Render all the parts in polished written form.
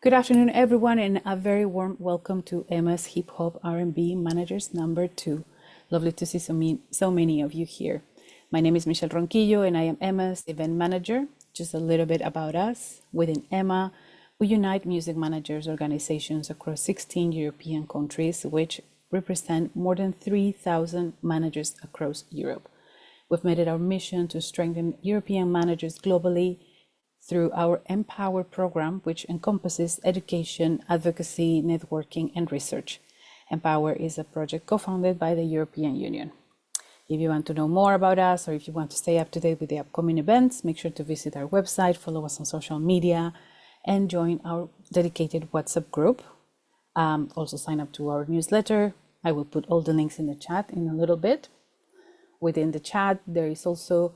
Good afternoon, everyone, and a very warm welcome to Emma's Hip Hop R&B Managers number 2. Lovely to see so many of you here. My name is Michelle Ronquillo, and I am Emma's event manager. Just a little bit about us. Within Emma, we unite music managers organizations across 16 European countries, which represent more than 3,000 managers across Europe. We've made it our mission to strengthen European managers globally through our Empower program, which encompasses education, advocacy, networking, and research. Empower is a project co-founded by the European Union. If you want to know more about us, or if you want to stay up to date with the upcoming events, make sure to visit our website, follow us on social media, and join our dedicated WhatsApp group. Also sign up to our newsletter. I will put all the links in the chat in a little bit. Within the chat, there is also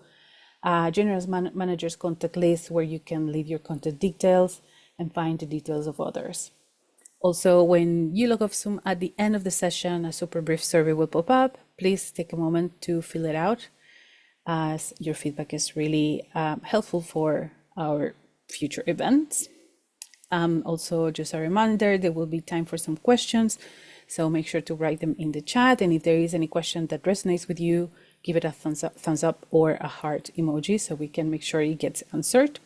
Generous Managers contact list where you can leave your contact details and find the details of others. Also, when you log off Zoom at the end of the session, a super brief survey will pop up. Please take a moment to fill it out, as your feedback is really helpful for our future events. Also, just a reminder, there will be time for some questions, so make sure to write them in the chat. And if there is any question that resonates with you, give it a thumbs up or a heart emoji so we can make sure it gets answered.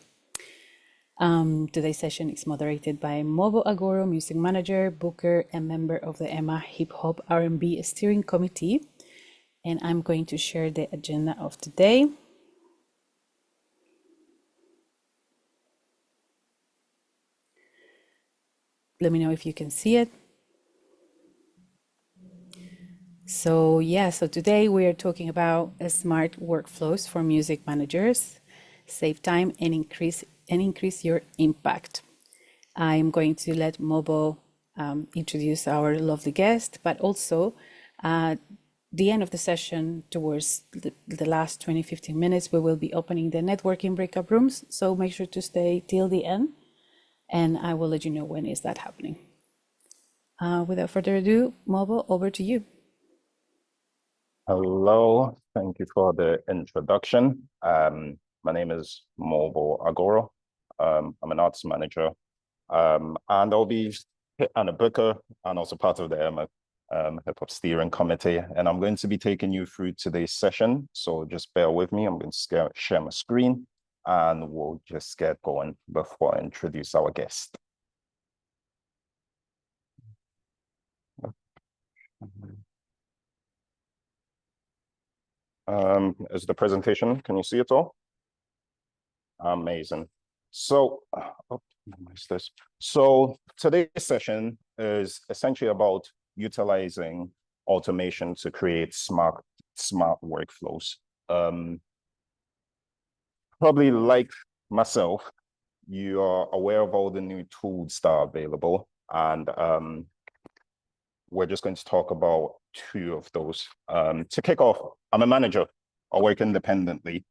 Today's session is moderated by Mobo Agoro, music manager, booker, and member of the Emma Hip Hop R&B Steering Committee. And I'm going to share the agenda of today. Let me know if you can see it. So today we are talking about smart workflows for music managers, save time and increase your impact. I'm going to let Mobo introduce our lovely guest, but also at the end of the session, towards the last 20-15 minutes, we will be opening the networking breakout rooms. So make sure to stay till the end, and I will let you know when is that happening. Without further ado, Mobo, over to you. Hello, thank you for the introduction. My name is Mobo Agoro. I'm an arts manager, and I'll be a booker and also part of the Hip Hop Steering Committee. And I'm going to be taking you through today's session. So just bear with me. I'm going to share my screen and we'll just get going before I introduce our guest. Is the presentation, can you see it all? Amazing. So, So today's session is essentially about utilizing automation to create smart workflows. Probably like myself, you are aware of all the new tools that are available, and we're just going to talk about two of those. To kick off, I'm a manager. I work independently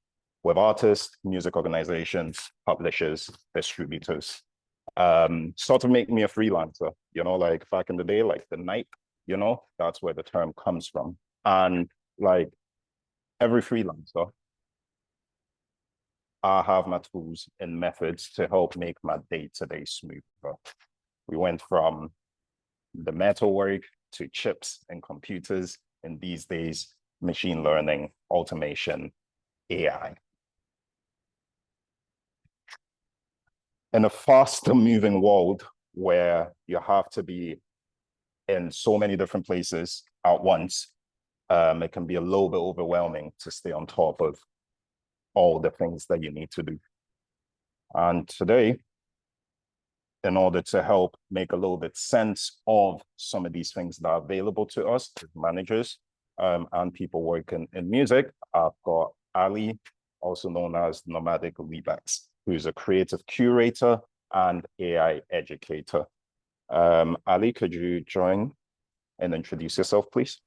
with artists, music organizations, publishers, distributors. Sort of make me a freelancer, you know, like back in the day, like the night, you know, that's where the term comes from. And like every freelancer, I have my tools and methods to help make my day-to-day smoother. We went from the metalwork to chips and computers, and these days, machine learning, automation, AI. In a faster moving world where you have to be in so many different places at once, it can be a little bit overwhelming to stay on top of all the things that you need to do. And today, in order to help make a little bit sense of some of these things that are available to us as managers and people working in music, I've got Ali, also known as Nomadic Libaax, who's a creative curator and AI educator. Ali, could you join and introduce yourself, please?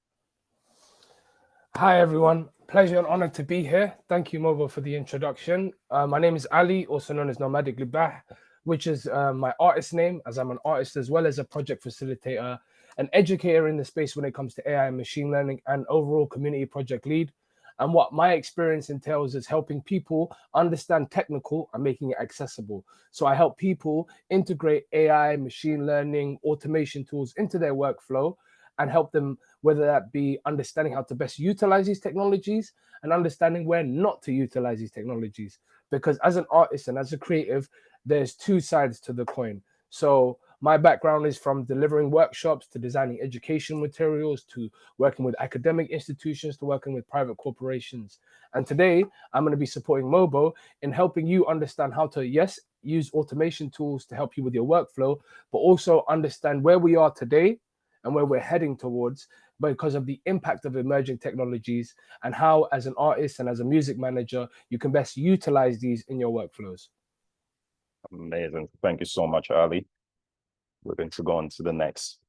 Hi, everyone. Pleasure and honor to be here. Thank you, Mobo, for the introduction. My name is Ali, also known as Nomadic Libaax, which is my artist name, as I'm an artist as well as a project facilitator, an educator in the space when it comes to AI and machine learning, and overall community project lead. And what my experience entails is helping people understand technical and making it accessible. So I help people integrate AI, machine learning, automation tools into their workflow and help them, whether that be understanding how to best utilize these technologies and understanding where not to utilize these technologies. Because as an artist and as a creative, there's two sides to the coin. So my background is from delivering workshops to designing education materials to working with academic institutions to working with private corporations. And today I'm going to be supporting Mobo in helping you understand how to, yes, use automation tools to help you with your workflow, but also understand where we are today and where we're heading towards because of the impact of emerging technologies and how, as an artist and as a music manager, you can best utilize these in your workflows. Amazing. Thank you so much, Ali. We're going to go on to the next.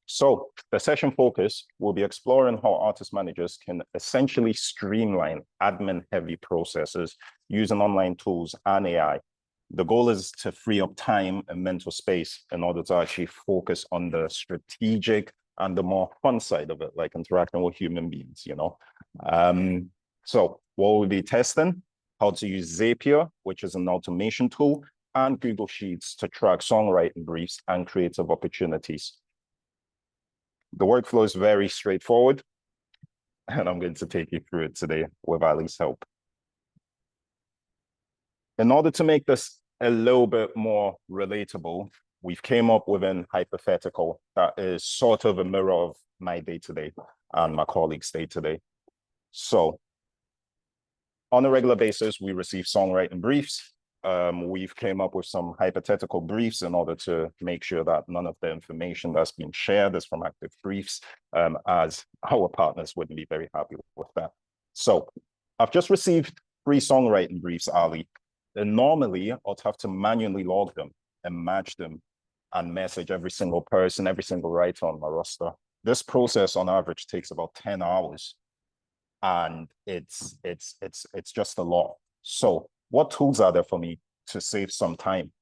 So the session focus will be exploring how artist managers can essentially streamline admin-heavy processes using online tools and AI. The goal is to free up time and mental space in order to actually focus on the strategic and the more fun side of it, like interacting with human beings, you know. So what we'll be testing, how to use Zapier, which is an automation tool, and Google Sheets to track songwriting briefs and creative opportunities. The workflow is very straightforward, and I'm going to take you through it today with Ali's help. In order to make this a little bit more relatable, we've came up with an hypothetical that is sort of a mirror of my day-to-day and my colleagues' day-to-day. So on a regular basis, we receive songwriting briefs. We've came up with some hypothetical briefs in order to make sure that none of the information that's been shared is from active briefs, as our partners wouldn't be very happy with that. So I've just received 3 songwriting briefs, Ali. And normally I'd have to manually log them and match them and message every single person, every single writer on my roster. This process on average takes about 10 hours. And it's just a lot. So what tools are there for me to save some time?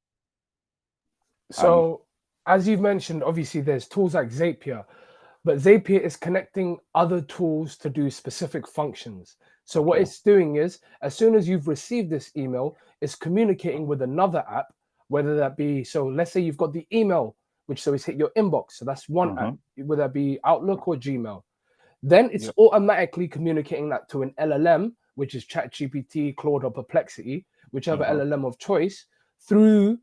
So as you've mentioned, obviously there's tools like Zapier, but Zapier is connecting other tools to do specific functions. So what it's doing is, as soon as you've received this email, it's communicating with another app, whether that be, so let's say you've got the email, which so it's hit your inbox. So that's one app, whether that be Outlook or Gmail. Then it's automatically communicating that to an LLM, which is ChatGPT, Claude, or Perplexity, whichever LLM of choice, through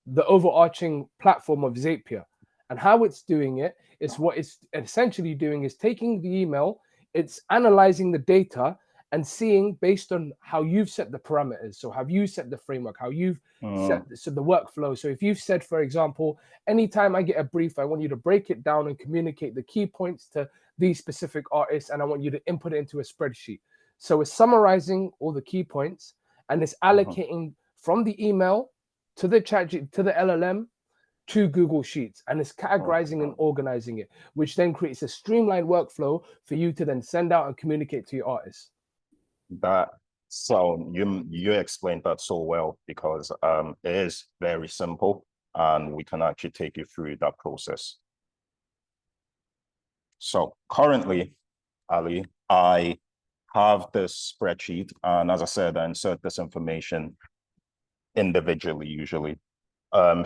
the overarching platform of Zapier. And how it's doing it is, what it's essentially doing is taking the email, it's analyzing the data and seeing based on how you've set the parameters. So have you set the framework, how you've set the workflow. So if you've said, for example, anytime I get a brief, I want you to break it down and communicate the key points to these specific artists, and I want you to input it into a spreadsheet. So it's summarizing all the key points and it's allocating from the email to the to the LLM to Google Sheets, and it's categorizing and organizing it, which then creates a streamlined workflow for you to then send out and communicate to your artists. So you explained that so well, because it is very simple and we can actually take you through that process. So currently, Ali, I have this spreadsheet, and as I said, I insert this information individually usually.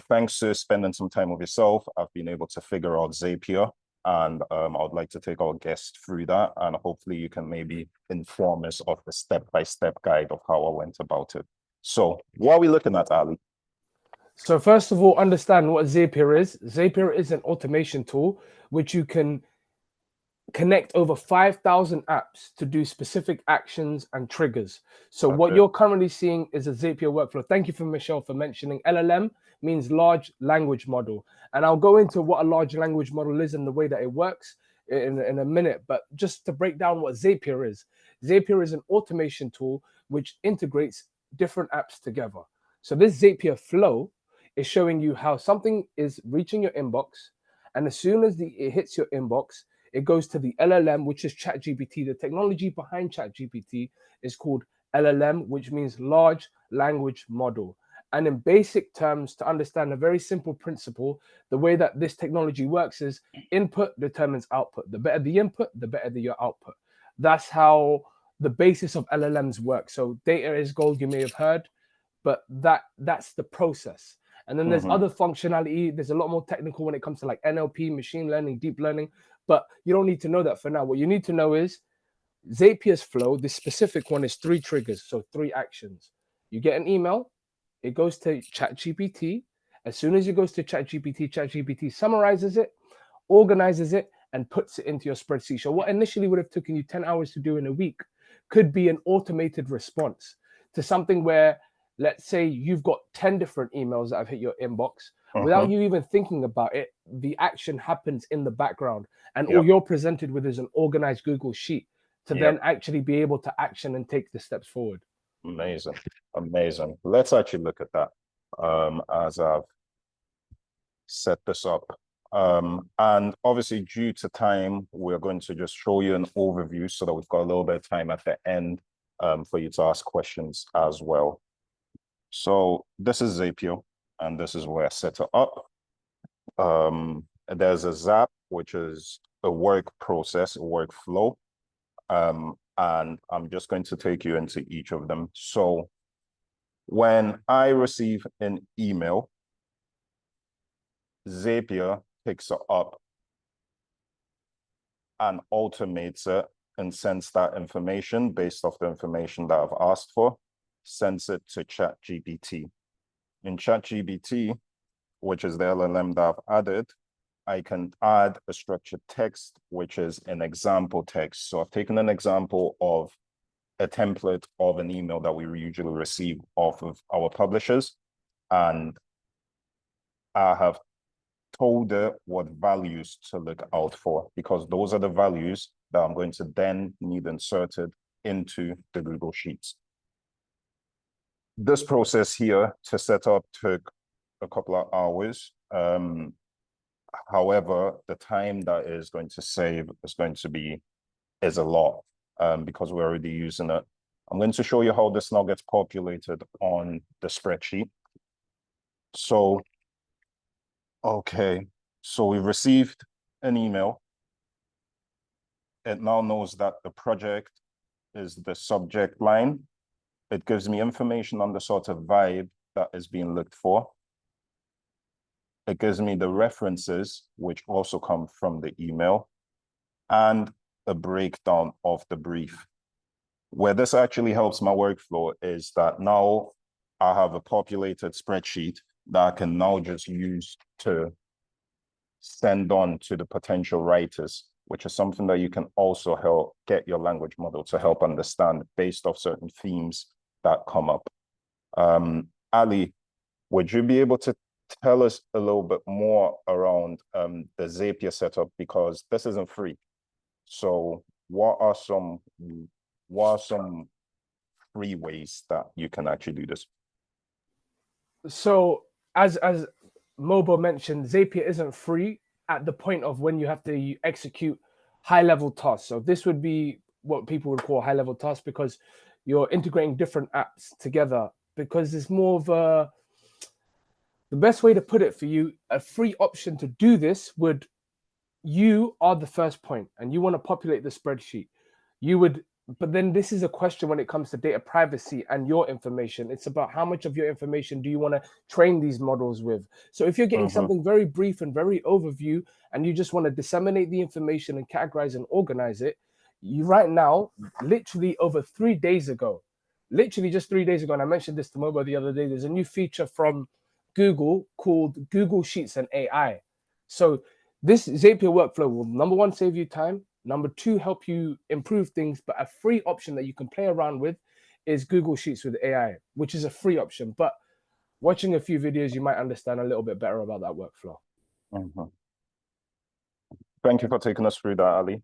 Thanks to spending some time with yourself, I've been able to figure out Zapier, and I would like to take our guest through that, and hopefully you can maybe inform us of the step-by-step guide of how I went about it. So what are we looking at, Ali? So first of all, understand what Zapier is. Zapier is an automation tool which you can connect over 5,000 apps to do specific actions and triggers. So what you're currently seeing is a Zapier workflow. Thank you for Michelle for mentioning LLM means large language model. And I'll go into what a large language model is and the way that it works in a minute. But just to break down what Zapier is an automation tool which integrates different apps together. So this Zapier flow is showing you how something is reaching your inbox. And as soon as it hits your inbox, it goes to the LLM, which is ChatGPT. The technology behind ChatGPT is called LLM, which means large language model. And in basic terms, to understand a very simple principle, the way that this technology works is input determines output. The better the input, the better your output. That's how the basis of LLMs work. So data is gold, you may have heard, but that's the process. And then there's other functionality. There's a lot more technical when it comes to like NLP, machine learning, deep learning, but you don't need to know that for now. What you need to know is Zapier's flow, this specific one, is 3 triggers, so 3 actions. You get an email, it goes to ChatGPT. As soon as it goes to ChatGPT, ChatGPT summarizes it, organizes it, and puts it into your spreadsheet. So what initially would have taken you 10 hours to do in a week could be an automated response to something where, let's say you've got 10 different emails that have hit your inbox. Without you even thinking about it, the action happens in the background, and all you're presented with is an organized Google Sheet to then actually be able to action and take the steps forward. Amazing. Amazing. Let's actually look at that as I've set this up. And obviously, due to time, we're going to just show you an overview so that we've got a little bit of time at the end for you to ask questions as well. So this is Zapier, and this is where I set it up. There's a Zap, which is a work process, a workflow. And I'm just going to take you into each of them. So when I receive an email, Zapier picks it up and automates it and sends that information based off the information that I've asked for, sends it to ChatGPT. In ChatGPT, which is the LLM that I've added, I can add a structured text, which is an example text. So I've taken an example of a template of an email that we usually receive off of our publishers. And I have told it what values to look out for, because those are the values that I'm going to then need inserted into the Google Sheets. This process here to set up took a couple of hours. However, the time that is going to save is a lot because we're already using it. I'm going to show you how this now gets populated on the spreadsheet. So, okay, so we received an email. It now knows that the project is the subject line. It gives me information on the sort of vibe that is being looked for. It gives me the references, which also come from the email, and a breakdown of the brief. Where this actually helps my workflow is that now I have a populated spreadsheet that I can now just use to send on to the potential writers, which is something that you can also help get your language model to help understand based off certain themes that come up. Ali, would you be able to tell us a little bit more around the Zapier setup, because this isn't free. So what are some free ways that you can actually do this? So as Mobo mentioned, Zapier isn't free at the point of when you have to execute high-level tasks. So this would be what people would call high-level tasks, because you're integrating different apps together, because it's more of a, the best way to put it for you, a free option to do this would, you are the first point and you want to populate the spreadsheet. You would, but then this is a question when it comes to data privacy and your information. It's about how much of your information do you want to train these models with. So if you're getting something very brief and very overview, and you just want to disseminate the information and categorize and organize it, you right now, literally over 3 days ago, literally just 3 days ago, and I mentioned this to Mobo the other day, there's a new feature from Google called Google Sheets and AI. So this Zapier workflow will, number one, save you time. Number two, help you improve things. But a free option that you can play around with is Google Sheets with AI, which is a free option. But watching a few videos, you might understand a little bit better about that workflow. Thank you for taking us through that, Ali.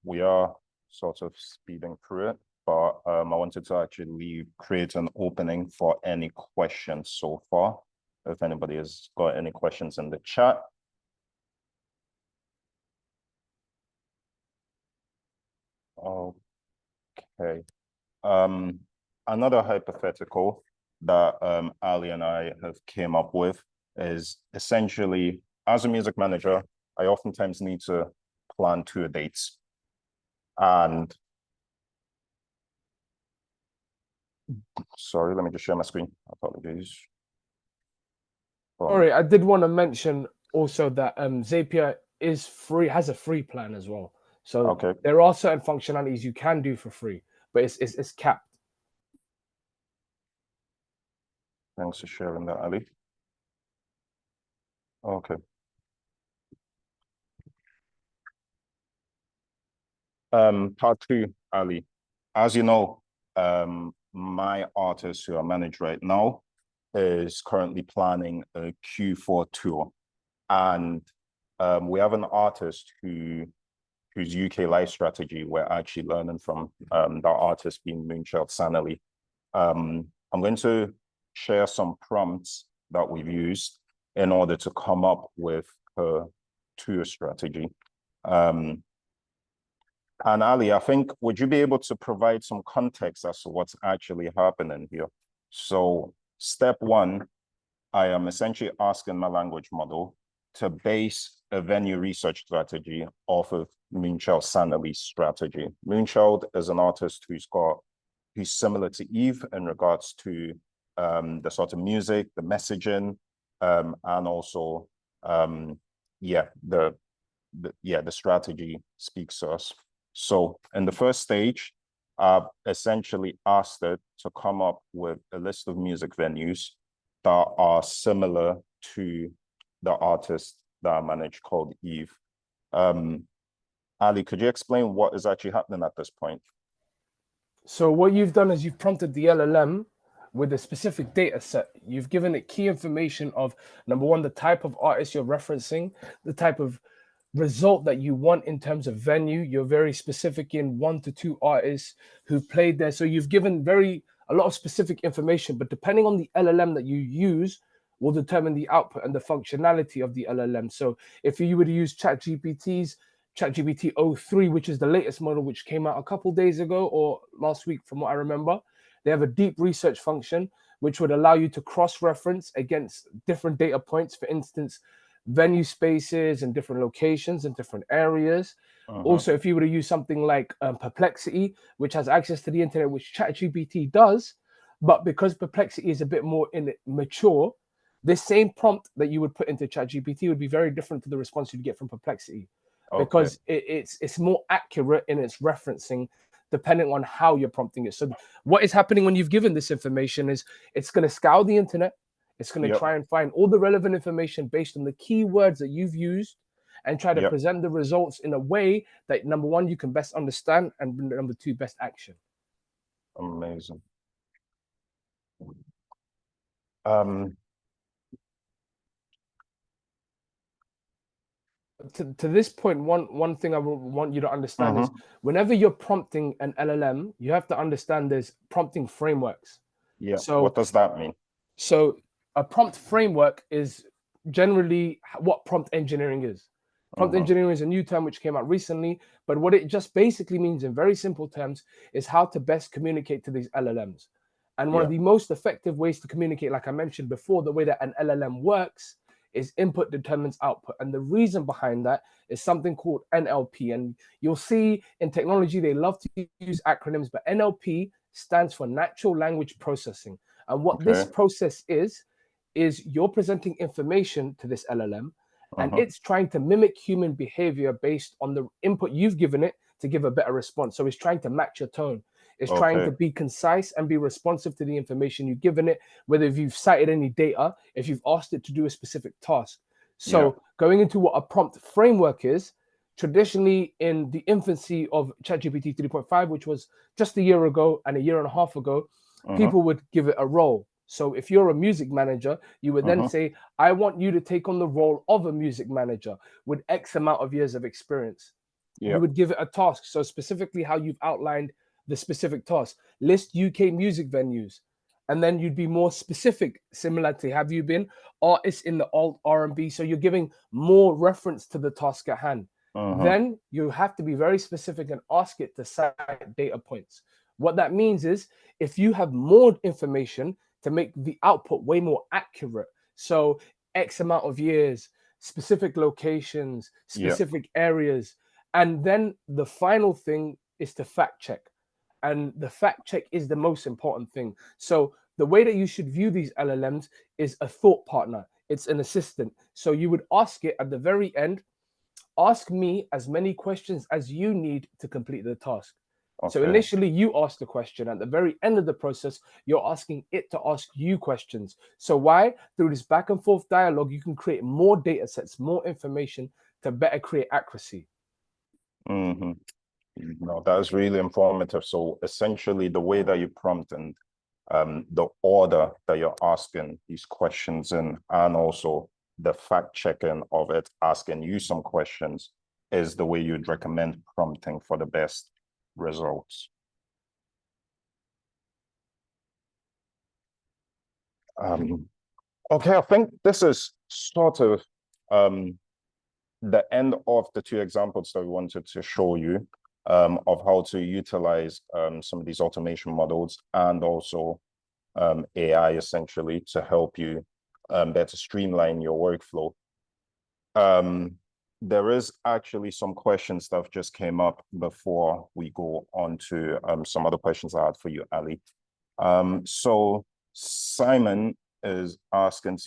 We are sort of speeding through it, but I wanted to actually create an opening for any questions so far. If anybody has got any questions in the chat. Okay. Another hypothetical that Ali and I have came up with is essentially, as a music manager, I oftentimes need to plan tour dates. And Sorry, let me just share my screen. Apologies. Sorry, I did want to mention also that Zapier is free, has a free plan as well. So Okay, there are certain functionalities you can do for free, but it's capped. thanks for sharing that, Ali. Okay. Part two, Ali. As you know, my artist who I manage right now is currently planning a Q4 tour. And we have an artist whose UK life strategy we're actually learning from, that artist being Moonchild Sanally. I'm going to share some prompts that we've used in order to come up with her tour strategy. And Ali, I think, would you be able to provide some context as to what's actually happening here? So step one, I am essentially asking my language model to base a venue research strategy off of Moonchild Sanally's strategy. Moonchild is an artist who's similar to Eve in regards to the sort of music, the messaging, and also the strategy speaks to us. So in the first stage, I've essentially asked it to come up with a list of music venues that are similar to the artist that I manage called Eve. Ali, could you explain what is actually happening at this point? So what you've done is you've prompted the LLM with a specific data set. You've given it key information of, number one, the type of artist you're referencing, the type of result that you want in terms of venue. You're very specific in 1 to 2 artists who've played there. So you've given a lot of specific information, but depending on the LLM that you use will determine the output and the functionality of the LLM. So if you were to use ChatGPT 03, which is the latest model, which came out a couple days ago or last week, from what I remember, they have a deep research function, which would allow you to cross-reference against different data points. For instance, venue spaces and different locations and different areas. Also, if you were to use something like Perplexity, which has access to the internet, which ChatGPT does, but because Perplexity is a bit more mature, this same prompt that you would put into ChatGPT would be very different to the response you'd get from Perplexity, because it's more accurate in its referencing, depending on how you're prompting it. So what is happening when you've given this information is it's going to scour the internet. It's going to try and find all the relevant information based on the keywords that you've used and try to present the results in a way that, number one, you can best understand, and number two, best action. Amazing. To this point, one thing I want you to understand is whenever you're prompting an LLM, you have to understand there's prompting frameworks. Yeah, So what does that mean? So a prompt framework is generally what prompt engineering is. Prompt engineering is a new term which came out recently, but what it just basically means in very simple terms is how to best communicate to these LLMs. And one of the most effective ways to communicate, like I mentioned before, the way that an LLM works is input determines output. And the reason behind that is something called NLP. And you'll see in technology, they love to use acronyms, but NLP stands for natural language processing. And what this process is you're presenting information to this LLM, and it's trying to mimic human behavior based on the input you've given it to give a better response. So it's trying to match your tone. It's trying to be concise and be responsive to the information you've given it, whether if you've cited any data, if you've asked it to do a specific task. So going into what a prompt framework is, traditionally in the infancy of ChatGPT 3.5, which was just a year ago and a year and a half ago, people would give it a role. So if you're a music manager, you would then say, I want you to take on the role of a music manager with X amount of years of experience. You would give it a task. So specifically how you've outlined the specific task, list UK music venues. And then you'd be more specific, similar to have you been artists in the alt R&B. So you're giving more reference to the task at hand. Then you have to be very specific and ask it to cite data points. What that means is if you have more information to make the output way more accurate, so X amount of years, specific locations, specific areas, and then the final thing is to fact check. and the fact check is the most important thing. So the way that you should view these LLMs is a thought partner. It's an assistant. So you would ask it at the very end, ask me as many questions as you need to complete the task. So Okay. initially you ask the question. At the very end of the process, you're asking it to ask you questions. So why? Through this back and forth dialogue, you can create more data sets, more information to better create accuracy. Mm-hmm. No, that is really informative. So essentially the way that you prompt and the order that you're asking these questions in, and also the fact checking of it, asking you some questions, is the way you'd recommend prompting for the best results. Okay, I think this is sort of the end of the two examples that we wanted to show you of how to utilize some of these automation models and also AI essentially to help you better streamline your workflow. There is actually some questions that just came up before we go on to some other questions I had for you, Ali. So Simon is asking,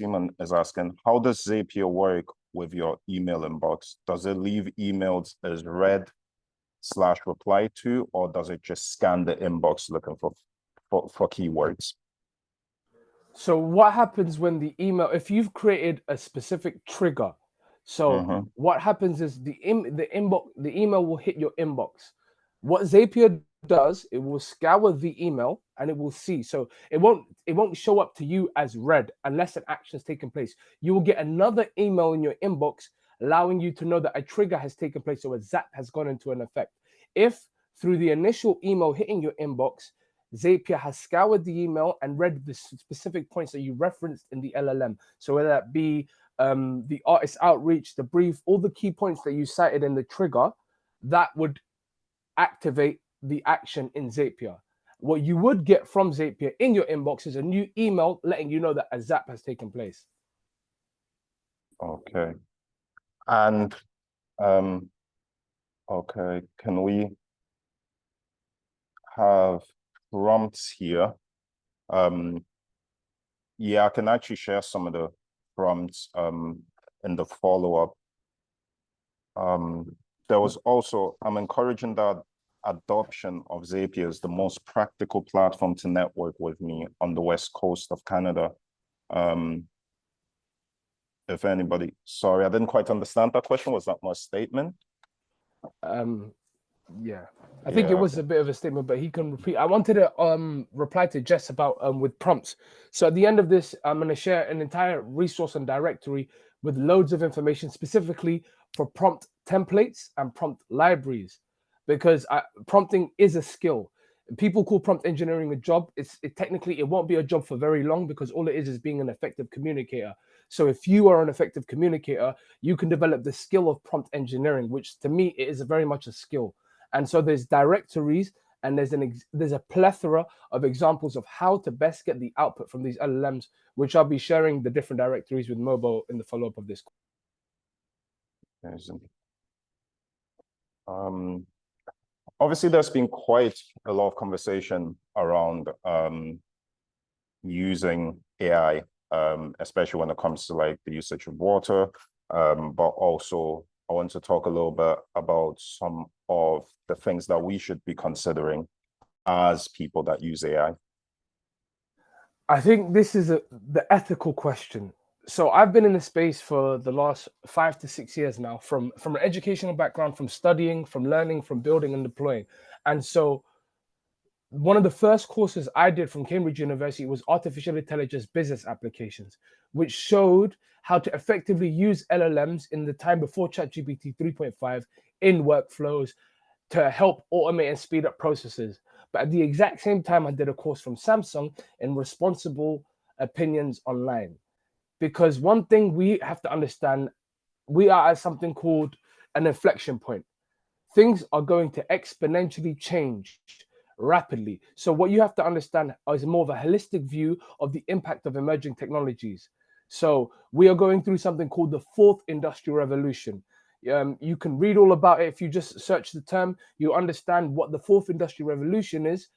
how does Zapier work with your email inbox? Does it leave emails as read/reply to, or does it just scan the inbox looking for keywords? So what happens when the email, if you've created a specific trigger, so what happens is the email will hit your inbox. What Zapier does, it will scour the email and it will see. So it won't show up to you as read unless an action has taken place. You will get another email in your inbox allowing you to know that a trigger has taken place or a zap has gone into an effect. If through the initial email hitting your inbox, Zapier has scoured the email and read the specific points that you referenced in the LLM. So whether that be the artist outreach, the brief, all the key points that you cited in the trigger, that would activate the action in Zapier. What you would get from Zapier in your inbox is a new email letting you know that a zap has taken place. Okay. And okay, can we have prompts here? Yeah, I can actually share some of the prompts in the follow-up. There was also, I'm encouraging that adoption of Zapier is the most practical platform to network with me on the West Coast of Canada. If anybody, sorry, I didn't quite understand that question. Was that my statement? Yeah, I think it was a bit of a statement, but he can repeat. I wanted to reply to Jess about with prompts. So at the end of this, I'm going to share an entire resource and directory with loads of information specifically for prompt templates and prompt libraries, because prompting is a skill. People call prompt engineering a job. Technically it won't be a job for very long because all it is being an effective communicator. So if you are an effective communicator, you can develop the skill of prompt engineering, which to me it is very much a skill. And so there's directories and there's a plethora of examples of how to best get the output from these LLMs, which I'll be sharing the different directories with Mobo in the follow-up of this. Obviously, there's been quite a lot of conversation around using AI, especially when it comes to like the usage of water, but also I want to talk a little bit about some of the things that we should be considering as people that use AI. I think this is the ethical question. So I've been in the space for the last 5 to 6 years now, from an educational background, from studying, from learning, from building and deploying. And so one of the first courses I did from Cambridge University was artificial intelligence business applications, which showed how to effectively use LLMs in the time before ChatGPT 3.5 in workflows to help automate and speed up processes. But at the exact same time, I did a course from Samsung in responsible opinions online. Because one thing we have to understand, we are at something called an inflection point. Things are going to exponentially change rapidly. So what you have to understand is more of a holistic view of the impact of emerging technologies. So we are going through something called the fourth industrial revolution. You can read all about it. If you just search the term, you understand what the fourth industrial revolution is.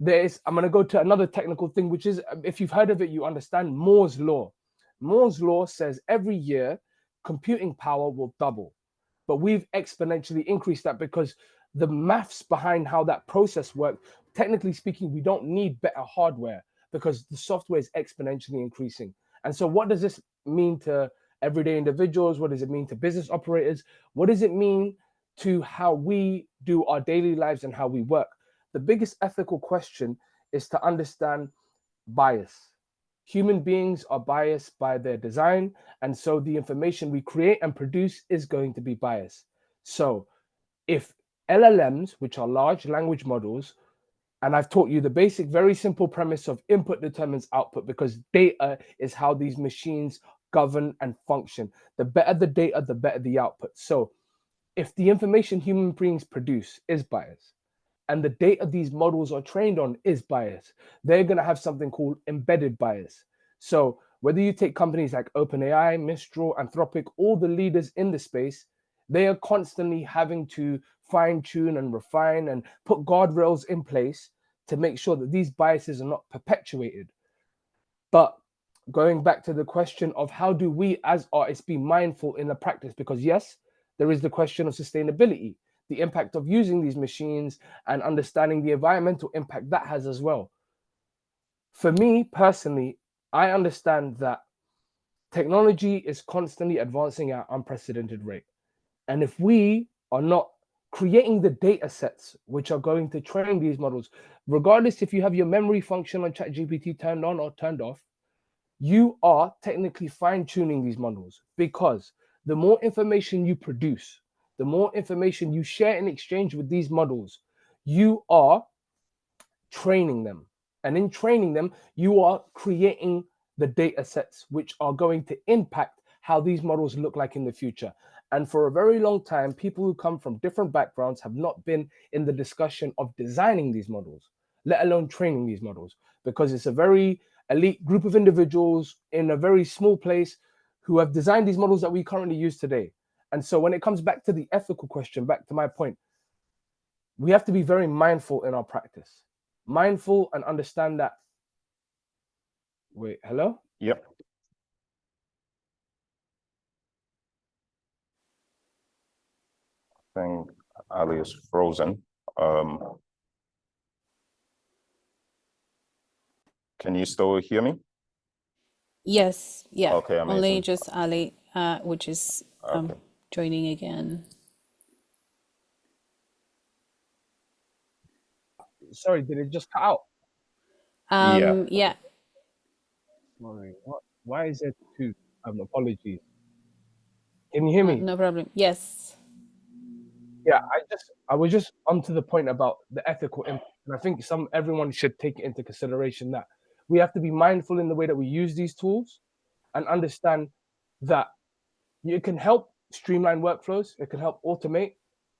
I'm going to go to another technical thing, which is, if you've heard of it, you understand Moore's law. Moore's law says every year computing power will double, but we've exponentially increased that because the maths behind how that process works, technically speaking, we don't need better hardware because the software is exponentially increasing. And so what does this mean to everyday individuals? What does it mean to business operators? What does it mean to how we do our daily lives and how we work? The biggest ethical question is to understand bias. Human beings are biased by their design, and so the information we create and produce is going to be biased. So if LLMs, which are large language models, and I've taught you the basic, very simple premise of input determines output, because data is how these machines govern and function. The better the data, the better the output. So if the information human beings produce is biased, and the data these models are trained on is biased, they're going to have something called embedded bias. So whether you take companies like OpenAI, Mistral, Anthropic, all the leaders in the space, they are constantly having to fine tune and refine and put guardrails in place to make sure that these biases are not perpetuated. But going back to the question of how do we as artists be mindful in the practice, because yes, there is the question of sustainability, the impact of using these machines and understanding the environmental impact that has as well. For me personally, I understand that technology is constantly advancing at unprecedented rate. And if we are not creating the data sets which are going to train these models, regardless if you have your memory function on ChatGPT turned on or turned off, you are technically fine-tuning these models, because the more information you produce, the more information you share in exchange with these models, you are training them. And in training them, you are creating the data sets which are going to impact how these models look like in the future. And for a very long time, people who come from different backgrounds have not been in the discussion of designing these models, let alone training these models, because it's a very elite group of individuals in a very small place who have designed these models that we currently use today. And so when it comes back to the ethical question, back to my point, we have to be very mindful in our practice. Mindful and understand that. Wait, hello? Yep. I think Ali is frozen. Can you still hear me? Yes, yeah. Okay, amazing. Only just Ali, which is Okay. joining again. Sorry, did it just cut out? Yeah. Sorry, what? Why is it two? Apologies. Can you hear me? No problem. Yes. Yeah, I was just onto the point about the ethical impact, and I think everyone should take into consideration that we have to be mindful in the way that we use these tools, and understand that it can help streamline workflows, it can help automate,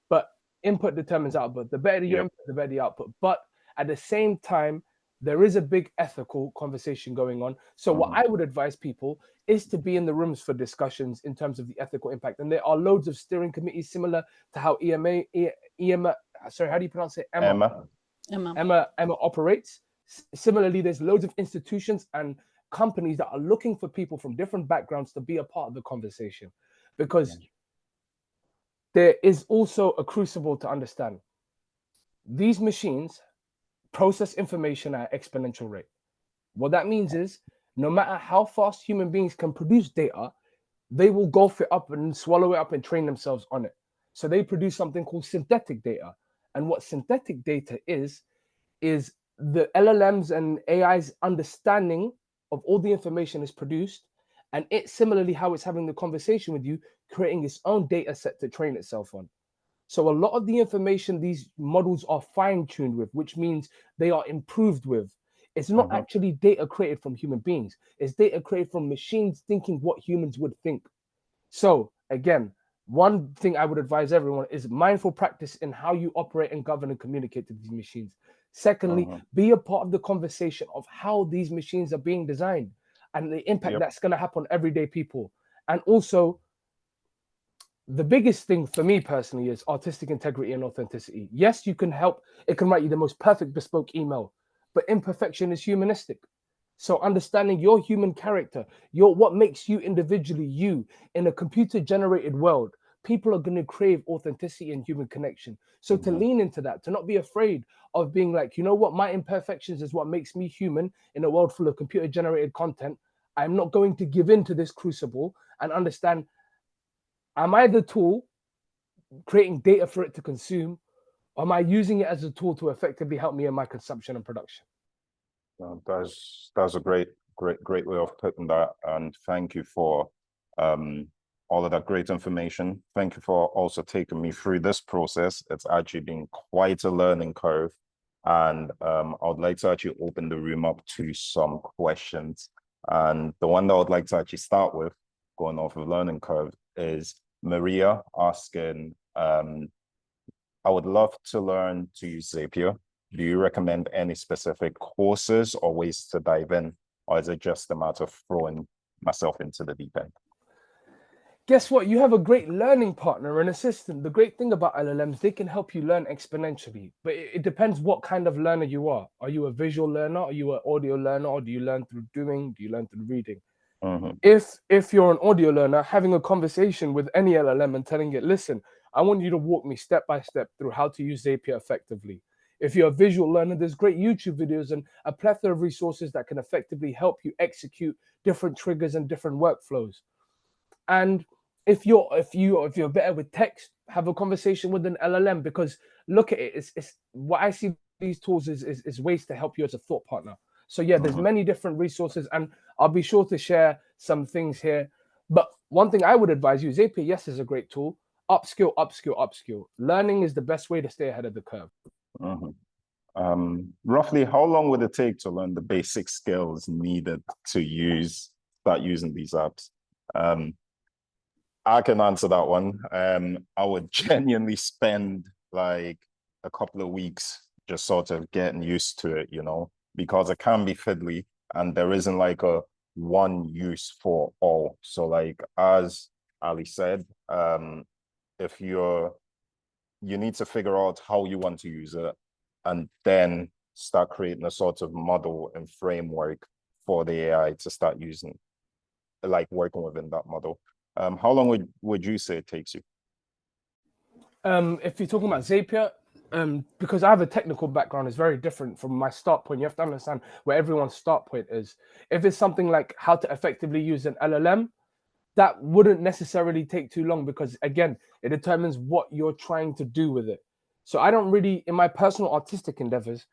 but input determines output. The better your Yep. input, the better the output. But at the same time, there is a big ethical conversation going on. So what I would advise people is to be in the rooms for discussions in terms of the ethical impact. And there are loads of steering committees similar to how EMA, sorry, how do you pronounce it? Emma. Emma. Emma operates. Similarly, there's loads of institutions and companies that are looking for people from different backgrounds to be a part of the conversation, because there is also a crucible to understand. These machines process information at exponential rate. What that means is, no matter how fast human beings can produce data, they will gulf it up and swallow it up and train themselves on it. So they produce something called synthetic data. And what synthetic data is the LLMs and AI's understanding of all the information is produced, and it similarly how it's having the conversation with you, creating its own data set to train itself on. So a lot of the information these models are fine-tuned with, which means they are improved with, it's not actually data created from human beings. It's data created from machines thinking what humans would think. So again, one thing I would advise everyone is mindful practice in how you operate and govern and communicate to these machines. Secondly, be a part of the conversation of how these machines are being designed and the impact that's going to happen on everyday people. And also the biggest thing for me personally is artistic integrity and authenticity. Yes, you can help. It can write you the most perfect bespoke email, but imperfection is humanistic. So understanding your human character, your what makes you individually you in a computer generated world, people are going to crave authenticity and human connection. So to lean into that, to not be afraid of being like, you know what, my imperfections is what makes me human in a world full of computer generated content. I'm not going to give in to this crucible and understand, am I the tool creating data for it to consume? Or am I using it as a tool to effectively help me in my consumption and production? That's a great way of putting that. And thank you for all of that great information. Thank you for also taking me through this process. It's actually been quite a learning curve. And I would like to actually open the room up to some questions. And the one that I would like to actually start with, going off of learning curve, is Maria asking, I would love to learn to use Zapier. Do you recommend any specific courses or ways to dive in? Or is it just a matter of throwing myself into the deep end? Guess what? You have a great learning partner, an assistant. The great thing about LLMs, they can help you learn exponentially, but it depends what kind of learner you are. Are you a visual learner? Are you an audio learner? Or do you learn through doing? Do you learn through reading? If you're an audio learner, having a conversation with any LLM and telling it, listen, I want you to walk me step by step through how to use Zapier effectively. If you're a visual learner, there's great YouTube videos and a plethora of resources that can effectively help you execute different triggers and different workflows. And if you're better with text, have a conversation with an LLM, because look at it, it's what I see these tools is ways to help you as a thought partner. So yeah, there's many different resources, and I'll be sure to share some things here. But one thing I would advise you, Zapier, yes, is a great tool. Upskill, upskill, upskill. Learning is the best way to stay ahead of the curve. Roughly, how long would it take to learn the basic skills needed to start using these apps? I can answer that one. I would genuinely spend like a couple of weeks just sort of getting used to it, because it can be fiddly and there isn't like a one use for all. So like, as Ali said, if you need to figure out how you want to use it and then start creating a sort of model and framework for the AI to start using, like working within that model. How long would you say it takes you? If you're talking about Zapier, because I have a technical background, it's very different from my start point. You have to understand where everyone's start point is. If it's something like how to effectively use an LLM, that wouldn't necessarily take too long, because again, it determines what you're trying to do with it. So I don't really, in my personal artistic endeavors,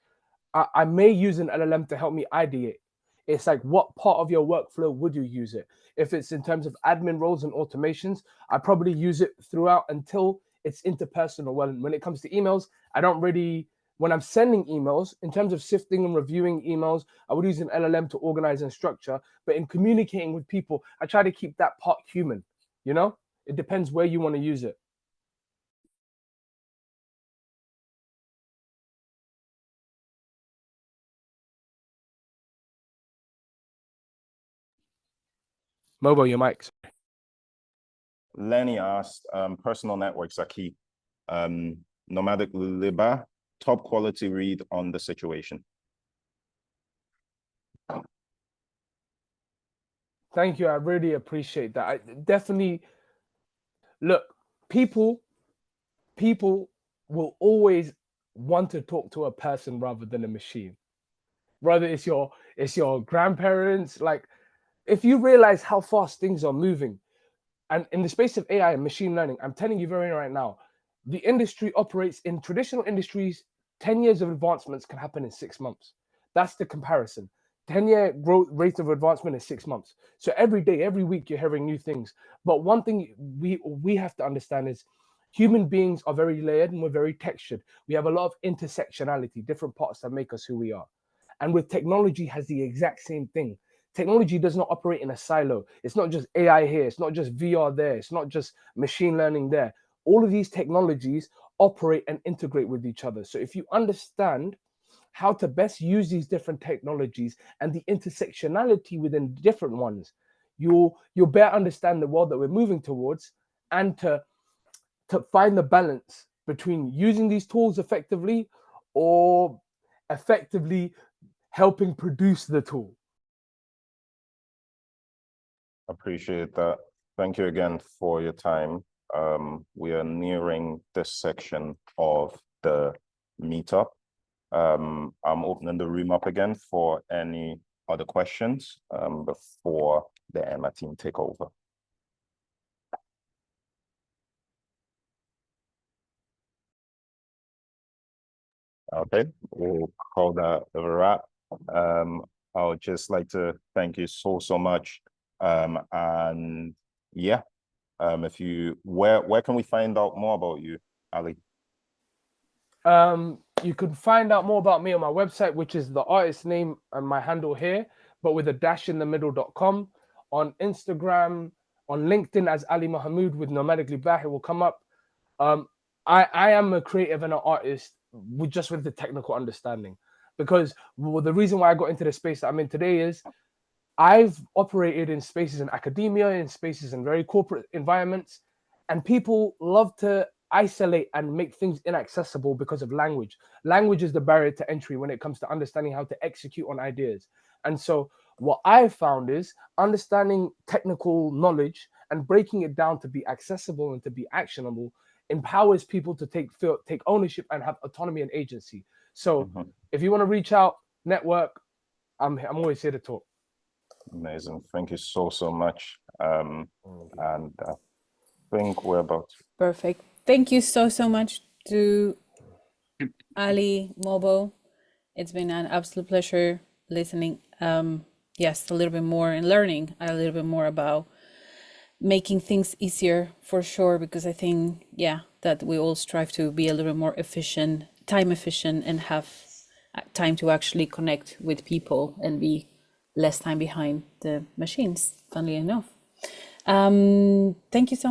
I may use an LLM to help me ideate. It's like, what part of your workflow would you use it? If it's in terms of admin roles and automations, I probably use it throughout until it's interpersonal. When it comes to emails, I don't really, when I'm sending emails, in terms of sifting and reviewing emails, I would use an LLM to organize and structure. But in communicating with people, I try to keep that part human. It depends where you want to use it. Mobile, your mic. Lenny asked, personal networks are key. Nomadic Libaax, top quality read on the situation. Thank you. I really appreciate that. I definitely, look, people will always want to talk to a person rather than a machine. Whether it's your grandparents, like, if you realize how fast things are moving, and in the space of AI and machine learning, I'm telling you very right now, the industry operates in traditional industries. 10 years of advancements can happen in 6 months. That's the comparison. 10-year growth rate of advancement is 6 months. So every day, every week, you're hearing new things. But one thing we have to understand is human beings are very layered and we're very textured. We have a lot of intersectionality, different parts that make us who we are. And with technology has the exact same thing. Technology does not operate in a silo. It's not just AI here. It's not just VR there. It's not just machine learning there. All of these technologies operate and integrate with each other. So if you understand how to best use these different technologies and the intersectionality within different ones, you'll better understand the world that we're moving towards, and to to find the balance between using these tools effectively or effectively helping produce the tool. Appreciate that. Thank you again for your time. We are nearing this section of the meetup. I'm opening the room up again for any other questions before the Emma team take over. Okay, we'll call that a wrap. I would just like to thank you so much. And yeah, if you where can we find out more about you, Ali? You can find out more about me on my website, which is the artist name and my handle here, but with a dash in the middle.com. On Instagram, on LinkedIn as Ali Mohamoud with Nomadic Libaax, it will come up. I am a creative and an artist with the technical understanding, because the reason why I got into the space that I'm in today is I've operated in spaces in academia, in spaces in very corporate environments, and people love to isolate and make things inaccessible because of language. Language is the barrier to entry when it comes to understanding how to execute on ideas. And so what I've found is understanding technical knowledge and breaking it down to be accessible and to be actionable empowers people to take ownership and have autonomy and agency. So if you want to reach out, network, I'm always here to talk. Amazing. Thank you so much. And I think we're about to... Perfect. Thank you so much to Ali, Mobo. It's been an absolute pleasure listening. Yes, a little bit more and learning a little bit more about making things easier for sure, because I think, yeah, that we all strive to be a little bit more efficient, time efficient, and have time to actually connect with people and be less time behind the machines, funnily enough. Thank you so much.